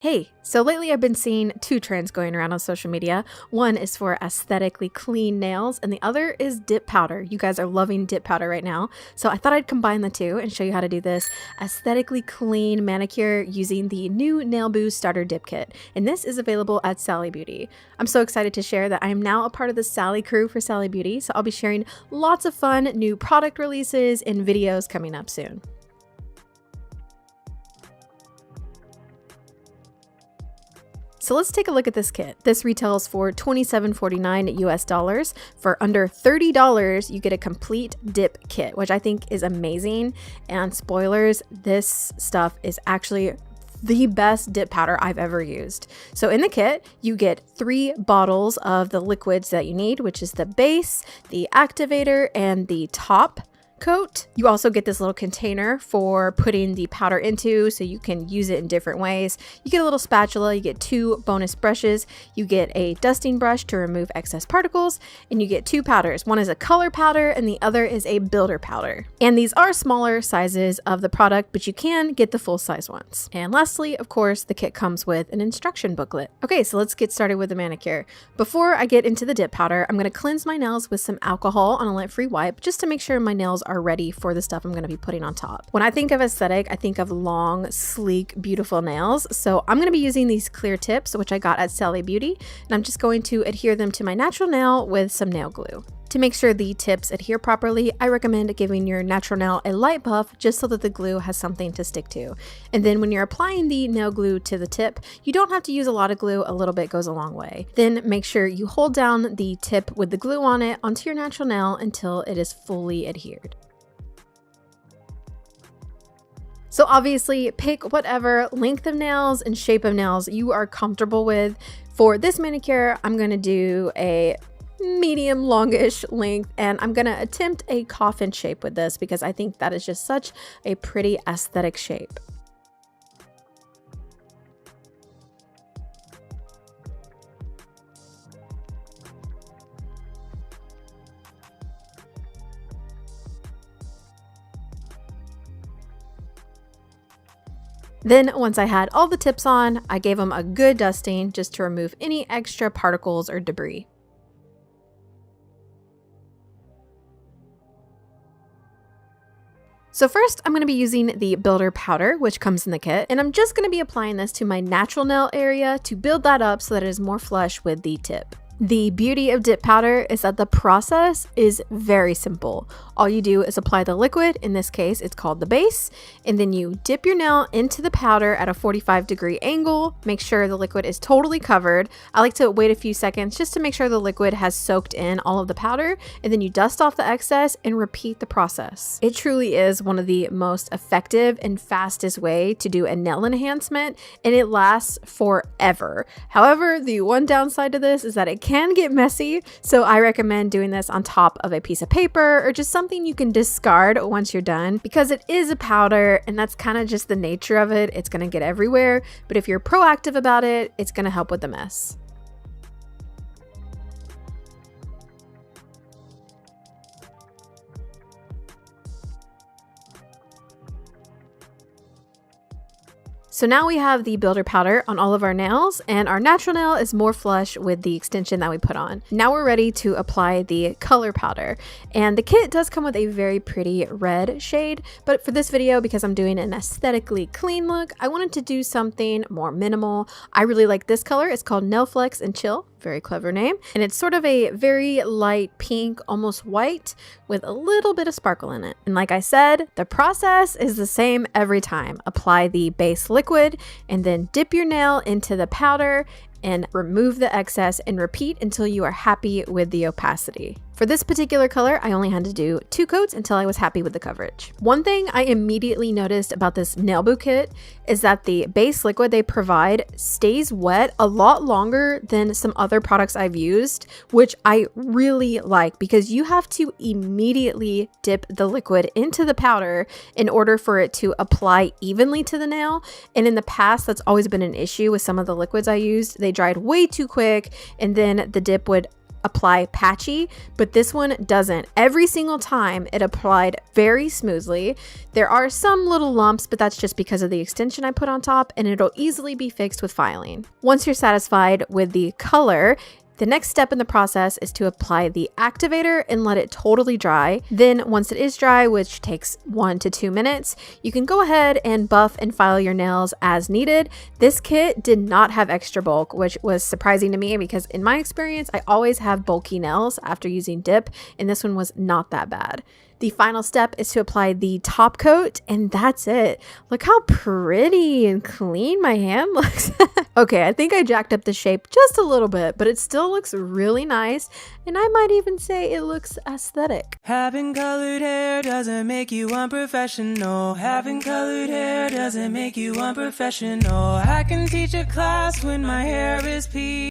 Hey, so lately I've been seeing two trends going around on social media. One is for aesthetically clean nails, and the other is dip powder. You guys are loving dip powder right now, so I thought I'd combine the two and show you how to do this aesthetically clean manicure using the new Nailboo Starter Dip Kit. And this is available at Sally Beauty. I'm so excited to share that I am now a part of the Sally Crew for Sally Beauty, so I'll be sharing lots of fun new product releases and videos coming up soon. So let's take a look at this kit. This retails for $27.49 US dollars. For under $30, you get a complete dip kit, which I think is amazing. And spoilers, this stuff is actually the best dip powder I've ever used. So in the kit, you get 3 bottles of the liquids that you need, which is the base, the activator, and the top coat. You also get this little container for putting the powder into so you can use it in different ways. You get a little spatula, you get 2 bonus brushes, you get a dusting brush to remove excess particles, and you get 2 powders. One is a color powder and the other is a builder powder. And these are smaller sizes of the product, but you can get the full size ones. And lastly, of course, the kit comes with an instruction booklet. Okay, so let's get started with the manicure. Before I get into the dip powder, I'm going to cleanse my nails with some alcohol on a lint-free wipe just to make sure my nails are ready for the stuff I'm going to be putting on top. When I think of aesthetic, I think of long, sleek, beautiful nails. So I'm going to be using these clear tips, which I got at Sally Beauty, and I'm just going to adhere them to my natural nail with some nail glue. To make sure the tips adhere properly, I recommend giving your natural nail a light buff just so that the glue has something to stick to. And then when you're applying the nail glue to the tip, you don't have to use a lot of glue, a little bit goes a long way. Then make sure you hold down the tip with the glue on it onto your natural nail until it is fully adhered. So obviously pick whatever length of nails and shape of nails you are comfortable with. For this manicure, I'm going to do a medium longish length, and I'm going to attempt a coffin shape with this because I think that is just such a pretty aesthetic shape. Then once I had all the tips on, I gave them a good dusting just to remove any extra particles or debris. So first, I'm going to be using the builder powder, which comes in the kit, and I'm just going to be applying this to my natural nail area to build that up so that it is more flush with the tip. The beauty of dip powder is that the process is very simple. All you do is apply the liquid, in this case it's called the base, and then you dip your nail into the powder at a 45-degree angle. Make sure the liquid is totally covered. I like to wait a few seconds just to make sure the liquid has soaked in all of the powder, and then you dust off the excess and repeat the process. It truly is one of the most effective and fastest way to do a nail enhancement, and it lasts forever. However, the one downside to this is that it can get messy, so I recommend doing this on top of a piece of paper or just something you can discard once you're done, because it is a powder and that's kind of just the nature of it. It's going to get everywhere, but if you're proactive about it, it's going to help with the mess. So now we have the builder powder on all of our nails, and our natural nail is more flush with the extension that we put on. Now we're ready to apply the color powder, and the kit does come with a very pretty red shade, but for this video, because I'm doing an aesthetically clean look, I wanted to do something more minimal. I really like this color. It's called Nail Flex and Chill. Very clever name. And it's sort of a very light pink, almost white, with a little bit of sparkle in it. And like I said, the process is the same every time. Apply the base liquid and then dip your nail into the powder and remove the excess and repeat until you are happy with the opacity. For this particular color, I only had to do 2 coats until I was happy with the coverage. One thing I immediately noticed about this Nailboo kit is that the base liquid they provide stays wet a lot longer than some other products I've used, which I really like because you have to immediately dip the liquid into the powder in order for it to apply evenly to the nail. And in the past, that's always been an issue with some of the liquids I used. They dried way too quick, and then the dip would apply patchy, but this one doesn't. Every single time it applied very smoothly. There are some little lumps, but that's just because of the extension I put on top, and it'll easily be fixed with filing. Once you're satisfied with the color, the next step in the process is to apply the activator and let it totally dry. Then once it is dry, which takes 1 to 2 minutes, you can go ahead and buff and file your nails as needed. This kit did not have extra bulk, which was surprising to me because in my experience, I always have bulky nails after using dip, and this one was not that bad. The final step is to apply the top coat, and that's it. Look how pretty and clean my hand looks. Okay, I think I jacked up the shape just a little bit, but it still looks really nice, and I might even say it looks aesthetic. Having colored hair doesn't make you unprofessional. Having colored hair doesn't make you unprofessional. I can teach a class when my hair is pea.